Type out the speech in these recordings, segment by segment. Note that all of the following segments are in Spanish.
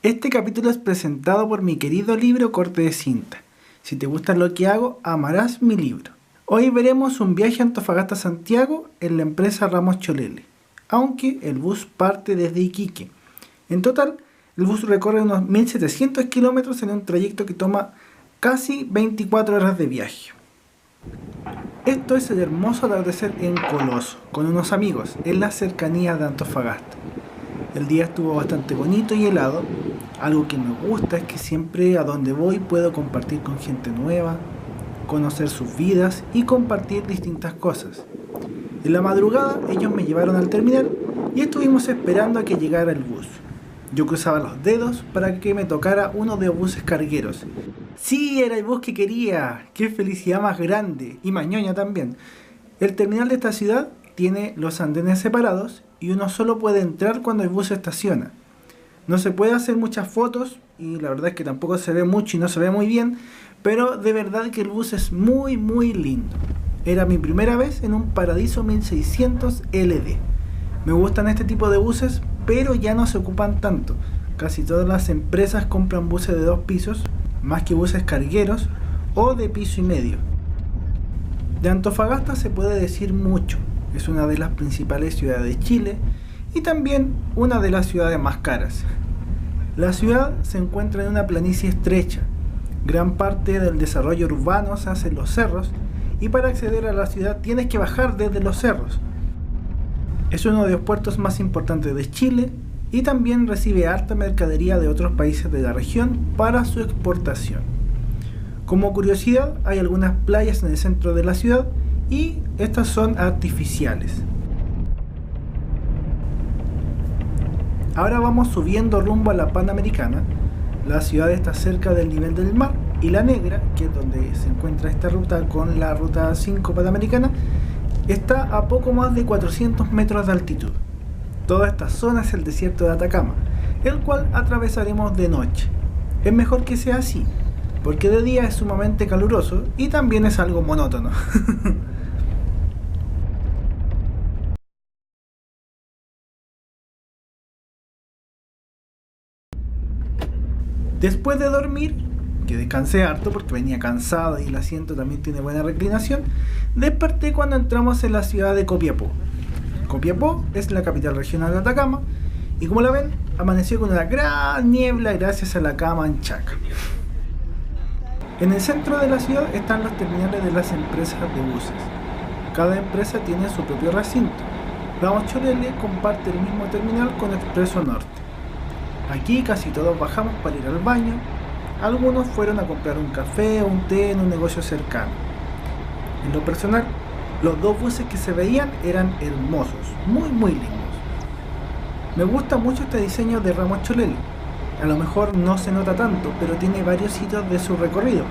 Este capítulo es presentado por mi querido libro Corte de Cinta. Si te gusta lo que hago, amarás mi libro. Hoy veremos un viaje a Antofagasta-Santiago en la empresa Ramos Cholele, aunque el bus parte desde Iquique. En total, el bus recorre unos 1700 kilómetros en un trayecto que toma casi 24 horas de viaje. Esto es el hermoso atardecer en Coloso, con unos amigos, en las cercanías de Antofagasta. El día estuvo bastante bonito y helado. Algo que me gusta es que siempre a donde voy puedo compartir con gente nueva, conocer sus vidas y compartir distintas cosas. En la madrugada ellos me llevaron al terminal y estuvimos esperando a que llegara el bus. Yo cruzaba los dedos para que me tocara uno de los buses cargueros. ¡Sí, era el bus que quería! ¡Qué felicidad más grande! Y mañoña también. El terminal de esta ciudad tiene los andenes separados y uno solo puede entrar cuando el bus estaciona. No se puede hacer muchas fotos y la verdad es que tampoco se ve mucho y no se ve muy bien, pero de verdad que el bus es muy lindo. Era mi primera vez en un Paradiso 1600 LD. Me gustan este tipo de buses, pero ya no se ocupan tanto. Casi todas las empresas compran buses de 2 pisos, más que buses cargueros o de piso y medio. De Antofagasta se puede decir mucho. Es una de las principales ciudades de Chile y también una de las ciudades más caras. La ciudad se encuentra en una planicie estrecha. Gran parte del desarrollo urbano se hace en los cerros y para acceder a la ciudad tienes que bajar desde los cerros. Es uno de los puertos más importantes de Chile y también recibe harta mercadería de otros países de la región para su exportación. Como curiosidad, hay algunas playas en el centro de la ciudad y estas son artificiales. Ahora vamos subiendo rumbo a la Panamericana. La ciudad está cerca del nivel del mar y La Negra, que es donde se encuentra esta ruta con la ruta 5 Panamericana, está a poco más de 400 metros de altitud. Toda esta zona es el desierto de Atacama, el cual atravesaremos de noche. Es mejor que sea así, porque de día es sumamente caluroso y también es algo monótono. Después de dormir, que descansé harto porque venía cansado y el asiento también tiene buena reclinación, desperté cuando entramos en la ciudad de Copiapó. Copiapó es la capital regional de Atacama y como la ven, amaneció con una gran niebla gracias a la Camanchaca. En el centro de la ciudad están los terminales de las empresas de buses. Cada empresa tiene su propio recinto. Ramos Cholele comparte el mismo terminal con Expreso Norte. Aquí casi todos bajamos para ir al baño. Algunos fueron a comprar un café o un té en un negocio cercano. En lo personal, los 2 buses que se veían eran hermosos, muy lindos. Me gusta mucho este diseño de Ramos Cholele. A lo mejor no se nota tanto, pero tiene varios hitos de su recorrido.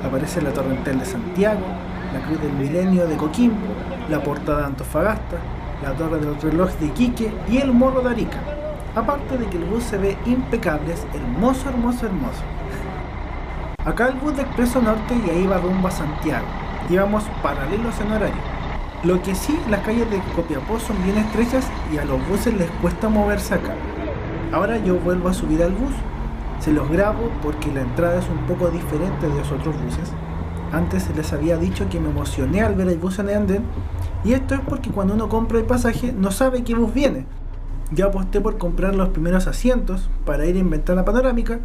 Aparece la Torre Entel de Santiago, la Cruz del Milenio de Coquimbo, la Portada de Antofagasta, la Torre del Reloj de Iquique y el Morro de Arica. Aparte de que el bus se ve impecable, es hermoso. Acá el bus de Expreso Norte y ahí va rumbo a Santiago. Íbamos paralelos en horario. Lo que sí, las calles de Copiapó son bien estrechas y a los buses les cuesta moverse acá. Ahora yo vuelvo a subir al bus. Se los grabo porque la entrada es un poco diferente de los otros buses. Antes les había dicho que me emocioné al ver el bus en el andén. Y esto es porque cuando uno compra el pasaje no sabe qué bus viene. Yo aposté por comprar los primeros asientos para ir en ventana panorámica,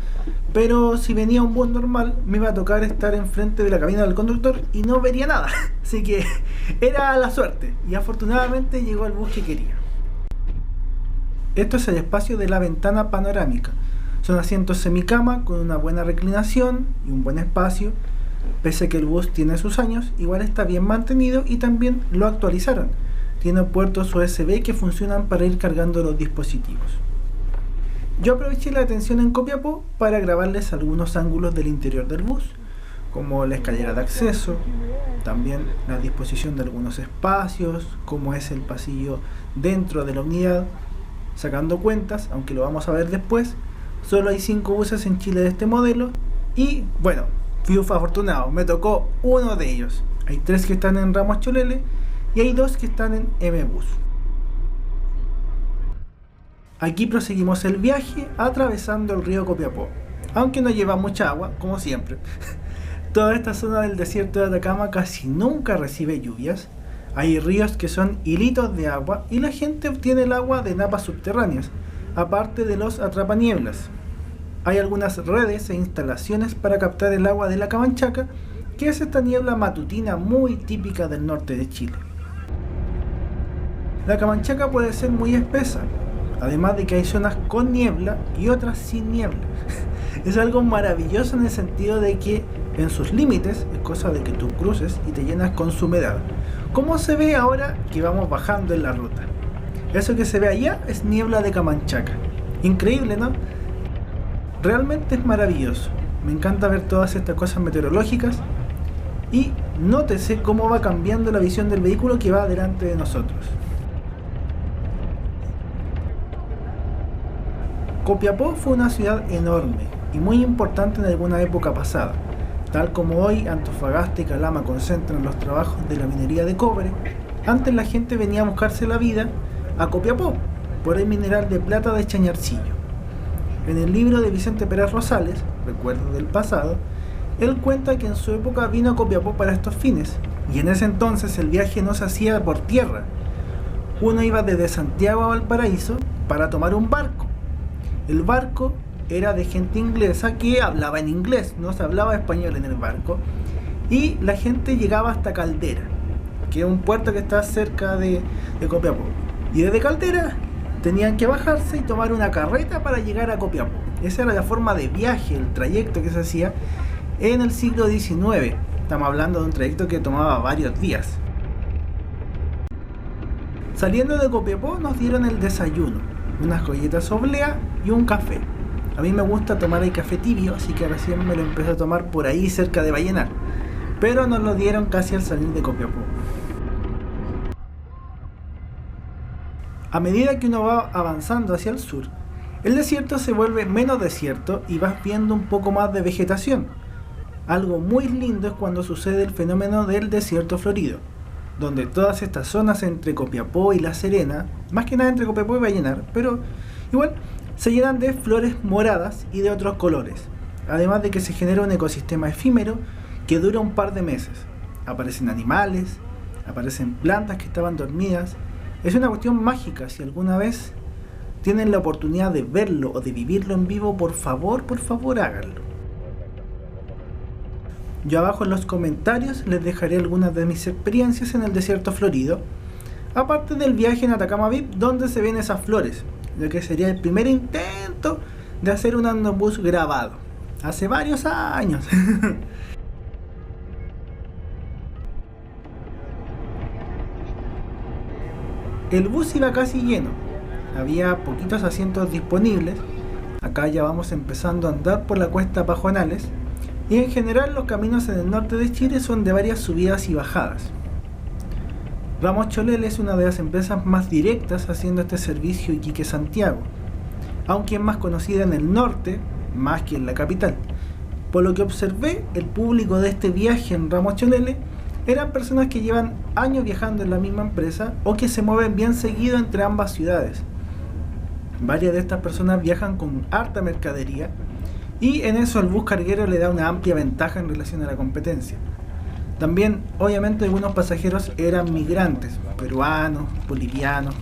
pero si venía un bus normal me iba a tocar estar enfrente de la cabina del conductor y no vería nada, así que era la suerte y afortunadamente llegó el bus que quería. Esto es el espacio de la ventana panorámica. Son asientos semicama con una buena reclinación y un buen espacio. Pese a que el bus tiene sus años, igual está bien mantenido y también lo actualizaron. Tiene puertos USB que funcionan para ir cargando los dispositivos. Yo aproveché la atención en Copiapó para grabarles algunos ángulos del interior del bus, como la escalera de acceso, también la disposición de algunos espacios, como es el pasillo dentro de la unidad. Sacando cuentas, aunque lo vamos a ver después, solo hay 5 buses en Chile de este modelo y bueno, fui afortunado, me tocó uno de ellos. Hay 3 que están en Ramos Cholele y hay 2 que están en M-Bus. Aquí proseguimos el viaje atravesando el río Copiapó, aunque no lleva mucha agua, como siempre. Toda esta zona del desierto de Atacama casi nunca recibe lluvias. Hay ríos que son hilitos de agua y la gente obtiene el agua de napas subterráneas, aparte de los atrapanieblas. Hay algunas redes e instalaciones para captar el agua de la Camanchaca, que es esta niebla matutina muy típica del norte de Chile. La Camanchaca puede ser muy espesa, además de que hay zonas con niebla y otras sin niebla. Es algo maravilloso en el sentido de que en sus límites es cosa de que tú cruces y te llenas con su humedad, como se ve ahora que vamos bajando en la ruta. Eso que se ve allá es niebla de Camanchaca. Increíble, ¿no? Realmente es maravilloso. Me encanta ver todas estas cosas meteorológicas y nótese cómo va cambiando la visión del vehículo que va delante de nosotros. Copiapó fue una ciudad enorme y muy importante en alguna época pasada. Tal como hoy Antofagasta y Calama concentran los trabajos de la minería de cobre, antes la gente venía a buscarse la vida a Copiapó, por el mineral de plata de Chañarcillo. En el libro de Vicente Pérez Rosales, Recuerdos del Pasado, él cuenta que en su época vino a Copiapó para estos fines, y en ese entonces el viaje no se hacía por tierra. Uno iba desde Santiago a Valparaíso para tomar un barco. El barco era de gente inglesa que hablaba en inglés, no se hablaba español en el barco, y la gente llegaba hasta Caldera, que es un puerto que está cerca de Copiapó. Y desde Caldera tenían que bajarse y tomar una carreta para llegar a Copiapó. Esa era la forma de viaje, el trayecto que se hacía en el siglo XIX. Estamos hablando de un trayecto que tomaba varios días. Saliendo de Copiapó nos dieron el desayuno, unas galletas oblea y un café. A mí me gusta tomar el café tibio, así que recién me lo empecé a tomar por ahí cerca de Vallenar, pero nos lo dieron casi al salir de Copiapó. A medida que uno va avanzando hacia el sur, el desierto se vuelve menos desierto y vas viendo un poco más de vegetación. Algo muy lindo es cuando sucede el fenómeno del desierto florido, donde todas estas zonas entre Copiapó y La Serena, más que nada entre Copiapó y Vallenar, pero igual se llenan de flores moradas y de otros colores, además de que se genera un ecosistema efímero que dura un par de meses. Aparecen animales, aparecen plantas que estaban dormidas. Es una cuestión mágica. Si alguna vez tienen la oportunidad de verlo o de vivirlo en vivo, por favor háganlo. Yo abajo en los comentarios les dejaré algunas de mis experiencias en el desierto florido, aparte del viaje en Atacama VIP donde se ven esas flores, lo que sería el primer intento de hacer un andobús grabado, hace varios años. El bus iba casi lleno, había poquitos asientos disponibles. Acá ya vamos empezando a andar por la cuesta Pajonales, y en general los caminos en el norte de Chile son de varias subidas y bajadas. Ramos Cholele es una de las empresas más directas haciendo este servicio Iquique-Santiago, aunque es más conocida en el norte más que en la capital. Por lo que observé, el público de este viaje en Ramos Cholele eran personas que llevan años viajando en la misma empresa o que se mueven bien seguido entre ambas ciudades. Varias de estas personas viajan con harta mercadería y en eso el bus carguero le da una amplia ventaja en relación a la competencia. También, obviamente, algunos pasajeros eran migrantes, peruanos, bolivianos,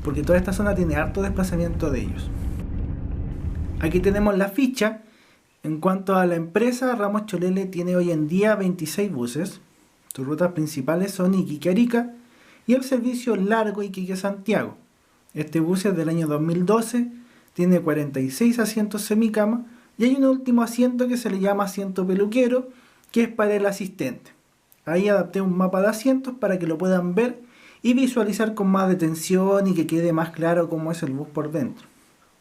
porque toda esta zona tiene harto desplazamiento de ellos. Aquí tenemos la ficha. En cuanto a la empresa, Ramos Cholele tiene hoy en día 26 buses. Sus rutas principales son Iquique-Arica y el servicio largo Iquique-Santiago. Este bus es del año 2012, tiene 46 asientos semicama y hay un último asiento que se le llama asiento peluquero, que es para el asistente. Ahí adapté un mapa de asientos para que lo puedan ver y visualizar con más detención y que quede más claro cómo es el bus por dentro.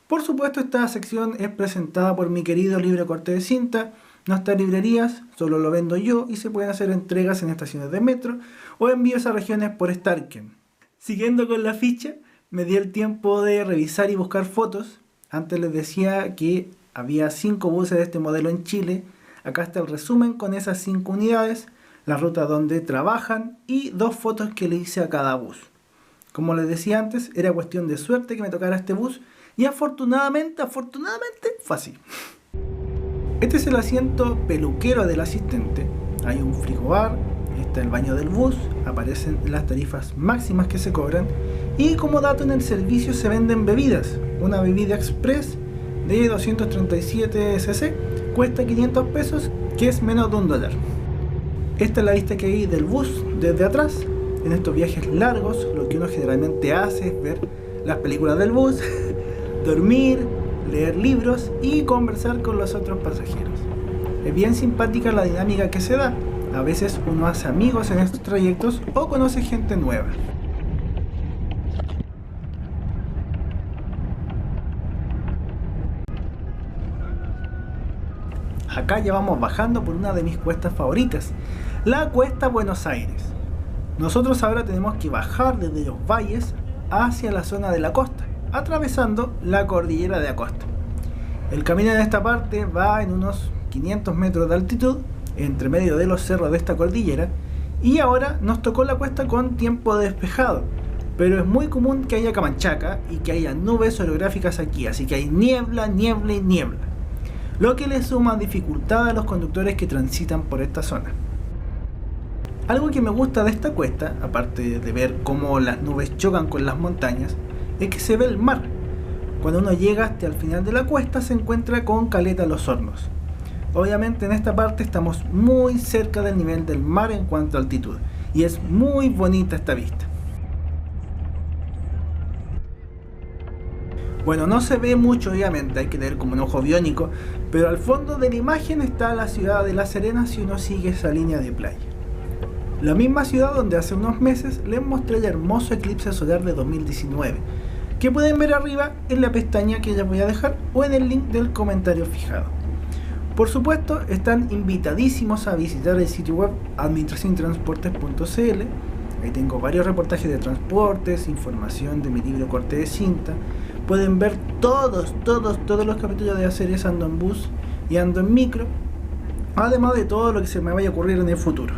Por supuesto, esta sección es presentada por mi querido Libre Corte de Cinta. No está en librerías, solo lo vendo yo y se pueden hacer entregas en estaciones de metro o envíos a regiones por Starken. Siguiendo con la ficha, me di el tiempo de revisar y buscar fotos. Antes les decía que había 5 buses de este modelo en Chile. Acá está el resumen con esas 5 unidades, la ruta donde trabajan y 2 fotos que le hice a cada bus. Como les decía antes, era cuestión de suerte que me tocara este bus, Y afortunadamente fue así. Este es el asiento peluquero del asistente. Hay un frigobar, está el baño del bus, aparecen las tarifas máximas que se cobran y como dato en el servicio se venden bebidas. Una bebida express de 237 cc cuesta 500 pesos, que es menos de $1. Esta es la vista que hay del bus desde atrás. En estos viajes largos lo que uno generalmente hace es ver las películas del bus, dormir, leer libros y conversar con los otros pasajeros. Es bien simpática la dinámica que se da. A veces uno hace amigos en estos trayectos o conoce gente nueva. Acá ya vamos bajando por una de mis cuestas favoritas, la Cuesta Buenos Aires. Nosotros ahora tenemos que bajar desde los valles hacia la zona de la costa, atravesando la cordillera de Acosta. El camino en esta parte va en unos 500 metros de altitud, entre medio de los cerros de esta cordillera, y ahora nos tocó la cuesta con tiempo despejado, pero es muy común que haya camanchaca y que haya nubes orográficas aquí, así que hay niebla, niebla y niebla, lo que le suma dificultad a los conductores que transitan por esta zona. Algo que me gusta de esta cuesta, aparte de ver cómo las nubes chocan con las montañas, es que se ve el mar. Cuando uno llega hasta el final de la cuesta se encuentra con Caleta Los Hornos. Obviamente en esta parte estamos muy cerca del nivel del mar en cuanto a altitud, y es muy bonita esta vista. Bueno, no se ve mucho obviamente, hay que tener como un ojo biónico, pero al fondo de la imagen está la ciudad de La Serena si uno sigue esa línea de playa. La misma ciudad donde hace unos meses les mostré el hermoso eclipse solar de 2019, que pueden ver arriba en la pestaña que ya voy a dejar o en el link del comentario fijado. Por supuesto, están invitadísimos a visitar el sitio web administracionytransportes.cl. Ahí tengo varios reportajes de transportes, información de mi libro Corte de Cinta. Pueden ver todos los capítulos de la serie Ando en Bus y Ando en Micro, además de todo lo que se me vaya a ocurrir en el futuro.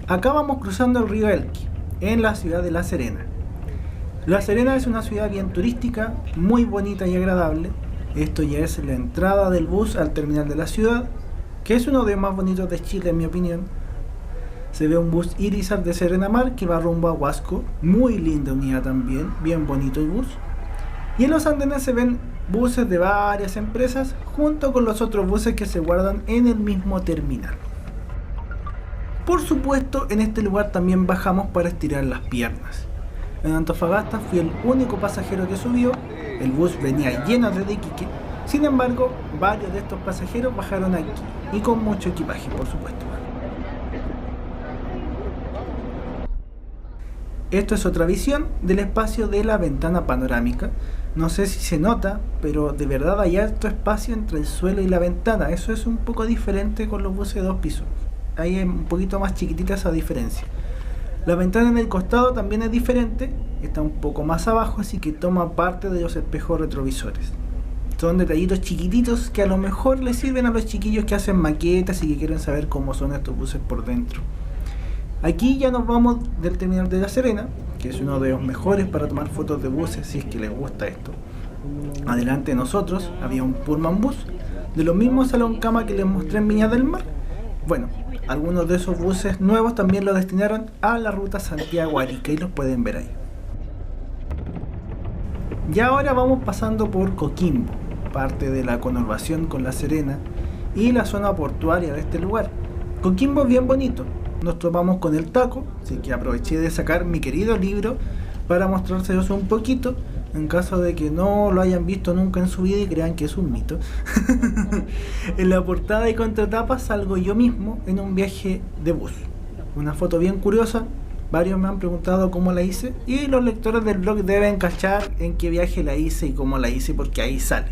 Acá vamos cruzando el río Elqui, en la ciudad de La Serena. La Serena es una ciudad bien turística, muy bonita y agradable. Esto ya es la entrada del bus al terminal de la ciudad, que es uno de los más bonitos de Chile en mi opinión. Se ve un bus Irizar de Serena Mar que va rumbo a Huasco, muy linda unidad también, bien bonito el bus. Y en los andenes se ven buses de varias empresas junto con los otros buses que se guardan en el mismo terminal. Por supuesto, en este lugar también bajamos para estirar las piernas. En Antofagasta fui el único pasajero que subió, el bus venía lleno desde Iquique, sin embargo, varios de estos pasajeros bajaron aquí, y con mucho equipaje, por supuesto. Esto es otra visión del espacio de la ventana panorámica. No sé si se nota, pero de verdad hay alto espacio entre el suelo y la ventana. Eso es un poco diferente con los buses de 2 pisos. Ahí es un poquito más chiquitita esa diferencia. La ventana en el costado también es diferente, está un poco más abajo, así que toma parte de los espejos retrovisores. Son detallitos chiquititos que a lo mejor les sirven a los chiquillos que hacen maquetas y que quieren saber cómo son estos buses por dentro. Aquí ya nos vamos del terminal de La Serena, que es uno de los mejores para tomar fotos de buses si es que les gusta esto. Adelante de nosotros había un Pullman bus, de los mismos salón cama que les mostré en Viña del Mar. Bueno, algunos de esos buses nuevos también los destinaron a la ruta Santiago-Arica y los pueden ver ahí. Ya ahora vamos pasando por Coquimbo, parte de la conurbación con La Serena y la zona portuaria de este lugar. Coquimbo es bien bonito, nos topamos con el Taco, así que aproveché de sacar mi querido libro para mostrárselos un poquito, en caso de que no lo hayan visto nunca en su vida y crean que es un mito. En la portada y contratapa salgo yo mismo en un viaje de bus. Una foto bien curiosa, varios me han preguntado cómo la hice y los lectores del blog deben cachar en qué viaje la hice y cómo la hice porque ahí sale.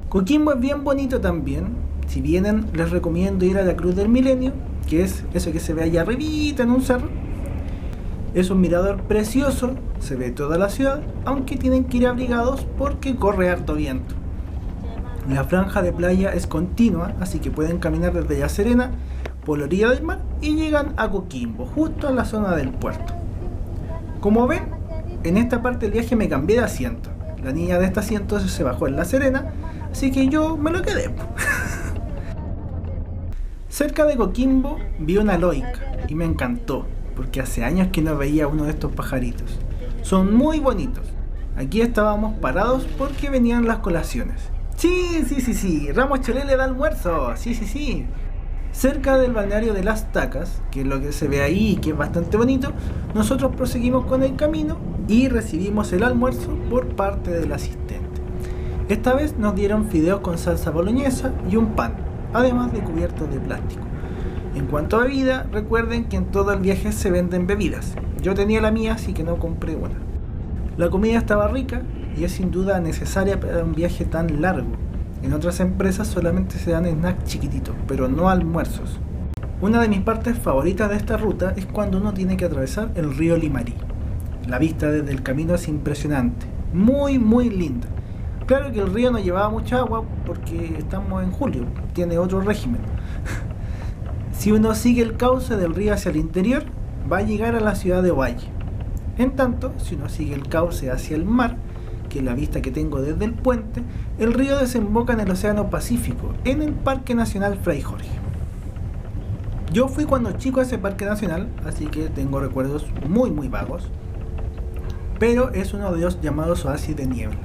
Coquimbo es bien bonito también. Si vienen les recomiendo ir a la Cruz del Milenio, que es eso que se ve allá arribita en un cerro. Es un mirador precioso, se ve toda la ciudad, aunque tienen que ir abrigados porque corre harto viento. La franja de playa es continua, así que pueden caminar desde La Serena por la orilla del mar y llegan a Coquimbo, justo a la zona del puerto. Como ven, en esta parte del viaje me cambié de asiento. La niña de este asiento se bajó en La Serena, así que yo me lo quedé. Cerca de Coquimbo vi una loica y me encantó, porque hace años que no veía uno de estos pajaritos. Son muy bonitos. Aquí estábamos parados porque venían las colaciones. Sí, Ramos Cholele da almuerzo, sí. Cerca del balneario de Las Tacas, que es lo que se ve ahí y que es bastante bonito, nosotros proseguimos con el camino y recibimos el almuerzo por parte del asistente. Esta vez nos dieron fideos con salsa boloñesa y un pan, además de cubiertos de plástico. En cuanto a bebida, recuerden que en todo el viaje se venden bebidas. Yo tenía la mía, así que no compré una. La comida estaba rica y es sin duda necesaria para un viaje tan largo. En otras empresas solamente se dan snacks chiquititos, pero no almuerzos. Una de mis partes favoritas de esta ruta es cuando uno tiene que atravesar el río Limarí. La vista desde el camino es impresionante, muy linda. Claro que el río no llevaba mucha agua porque estamos en julio, tiene otro régimen. Si uno sigue el cauce del río hacia el interior, va a llegar a la ciudad de Ovalle. En tanto, si uno sigue el cauce hacia el mar, que es la vista que tengo desde el puente, el río desemboca en el Océano Pacífico, en el Parque Nacional Fray Jorge. Yo fui cuando chico a ese parque nacional, así que tengo recuerdos muy vagos, pero es uno de los llamados oasis de niebla.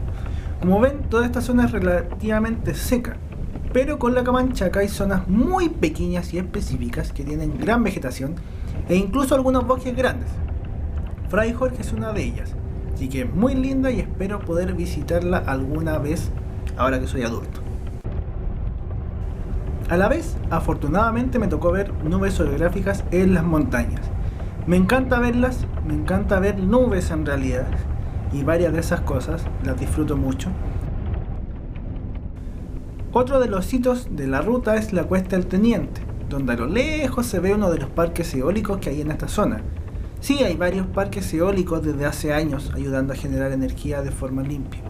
Como ven, toda esta zona es relativamente seca, pero con la Camanchaca hay zonas muy pequeñas y específicas que tienen gran vegetación e incluso algunos bosques grandes. Fray Jorge es una de ellas, así que es muy linda y espero poder visitarla alguna vez ahora que soy adulto. A la vez, afortunadamente me tocó ver nubes orográficas en las montañas. Me encanta verlas, me encanta ver nubes en realidad, y varias de esas cosas las disfruto mucho. Otro de los sitios de la ruta es la Cuesta del Teniente, donde a lo lejos se ve uno de los parques eólicos que hay en esta zona. Sí, hay varios parques eólicos desde hace años ayudando a generar energía de forma limpia.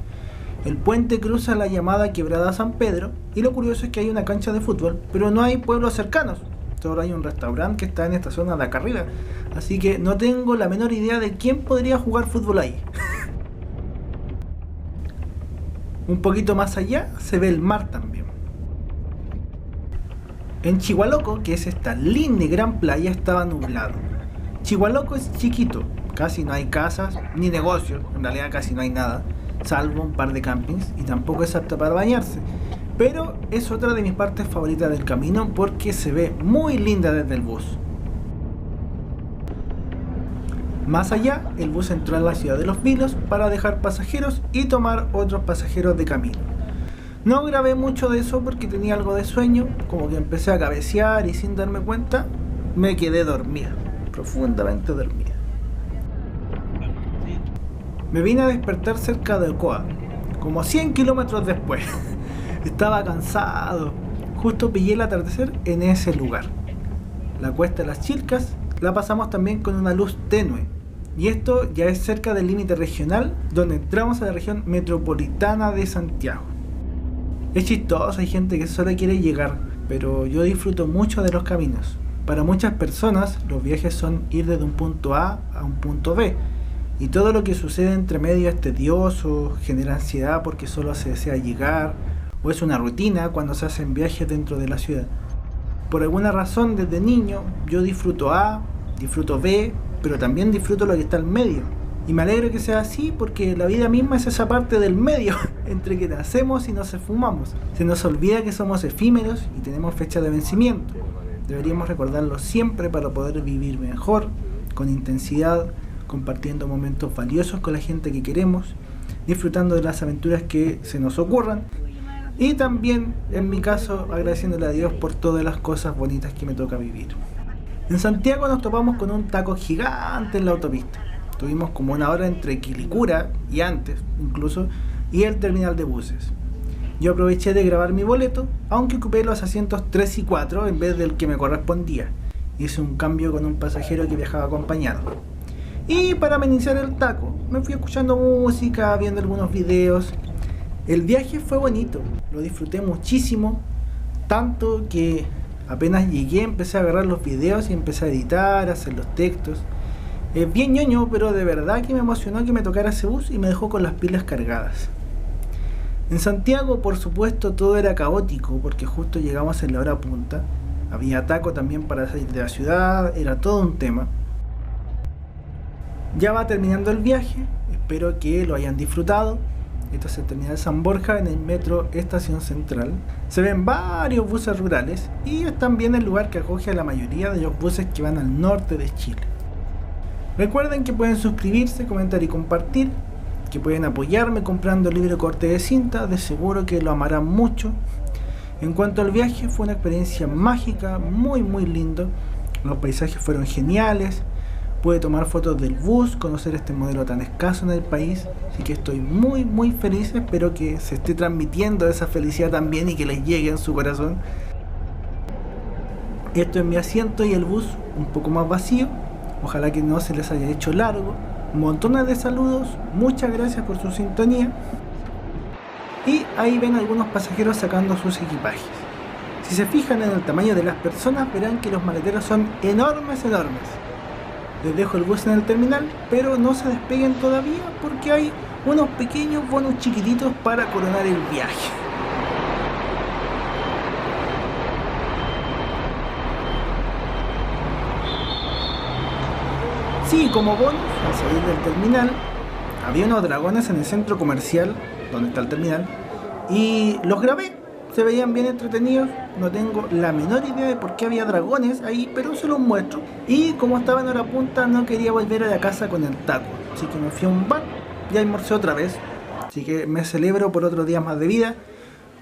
El puente cruza la llamada Quebrada San Pedro y lo curioso es que hay una cancha de fútbol, pero no hay pueblos cercanos. Solo hay un restaurante que está en esta zona de acá arriba, así que no tengo la menor idea de quién podría jugar fútbol ahí. Un poquito más allá se ve el mar también. En Chihualoco, que es esta linda y gran playa, estaba nublado. Chihualoco es chiquito, casi no hay casas ni negocios, en realidad casi no hay nada, salvo un par de campings, y tampoco es apto para bañarse. Pero es otra de mis partes favoritas del camino porque se ve muy linda desde el bus. Más allá, el bus entró en la ciudad de Los Vilos para dejar pasajeros y tomar otros pasajeros de camino. No grabé mucho de eso porque tenía algo de sueño, como que empecé a cabecear y sin darme cuenta me quedé dormida, profundamente dormida. Me vine a despertar cerca de Ocoa, como 100 kilómetros después. Estaba cansado, justo pillé el atardecer en ese lugar. La Cuesta de las Chilcas la pasamos también con una luz tenue, y esto ya es cerca del límite regional donde entramos a la región metropolitana de Santiago. Es chistoso, hay gente que solo quiere llegar, pero yo disfruto mucho de los caminos. Para muchas personas los viajes son ir desde un punto A un punto B, y todo lo que sucede entre medio es tedioso, genera ansiedad porque solo se desea llegar, o es una rutina cuando se hacen viajes dentro de la ciudad. Por alguna razón desde niño yo disfruto A, disfruto B, pero también disfruto lo que está al medio. Y me alegro que sea así porque la vida misma es esa parte del medio, entre que nacemos y nos esfumamos. Se nos olvida que somos efímeros y tenemos fecha de vencimiento. Deberíamos recordarlo siempre para poder vivir mejor, con intensidad, compartiendo momentos valiosos con la gente que queremos, disfrutando de las aventuras que se nos ocurran y también, en mi caso, agradeciéndole a Dios por todas las cosas bonitas que me toca vivir. En Santiago nos topamos con un taco gigante en la autopista. Tuvimos como una hora entre Quilicura y antes incluso y el terminal de buses. Yo aproveché de grabar mi boleto, aunque ocupé los asientos 3 y 4 en vez del que me correspondía. Hice un cambio con un pasajero que viajaba acompañado. Y para amenizar el taco, me fui escuchando música, viendo algunos videos. El viaje fue bonito, lo disfruté muchísimo, tanto que apenas llegué empecé a agarrar los videos y empecé a editar, a hacer los textos. Es bien ñoño, pero de verdad que me emocionó que me tocara ese bus y me dejó con las pilas cargadas. En Santiago, por supuesto, todo era caótico porque justo llegamos en la hora punta. Había ataco también para salir de la ciudad, era todo un tema. Ya va terminando el viaje, espero que lo hayan disfrutado. Esto es el terminal San Borja en el metro Estación Central. Se ven varios buses rurales y es también el lugar que acoge a la mayoría de los buses que van al norte de Chile. Recuerden que pueden suscribirse, comentar y compartir, que pueden apoyarme comprando el libro Corte de Cinta, de seguro que lo amarán mucho. En cuanto al viaje, fue una experiencia mágica, muy lindo. Los paisajes fueron geniales. Pude tomar fotos del bus, conocer este modelo tan escaso en el país, así que estoy muy feliz. Espero que se esté transmitiendo esa felicidad también y que les llegue en su corazón. Esto es mi asiento y el bus un poco más vacío. Ojalá que no se les haya hecho largo. Montones de saludos, muchas gracias por su sintonía. Y ahí ven algunos pasajeros sacando sus equipajes. Si se fijan en el tamaño de las personas, verán que los maleteros son enormes. Les dejo el bus en el terminal, pero no se despeguen todavía porque hay unos pequeños bonos chiquititos para coronar el viaje. Sí, como bonus, al salir del terminal, había unos dragones en el centro comercial, donde está el terminal, y los grabé. Se veían bien entretenidos, no tengo la menor idea de por qué había dragones ahí, pero se los muestro. Y como estaba en hora punta, no quería volver a la casa con el taco, así que me fui a un bar y almorcé otra vez. Así que me celebro por otros días más de vida.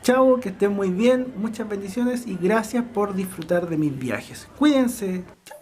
Chao, que estén muy bien, muchas bendiciones y gracias por disfrutar de mis viajes. Cuídense. Chao.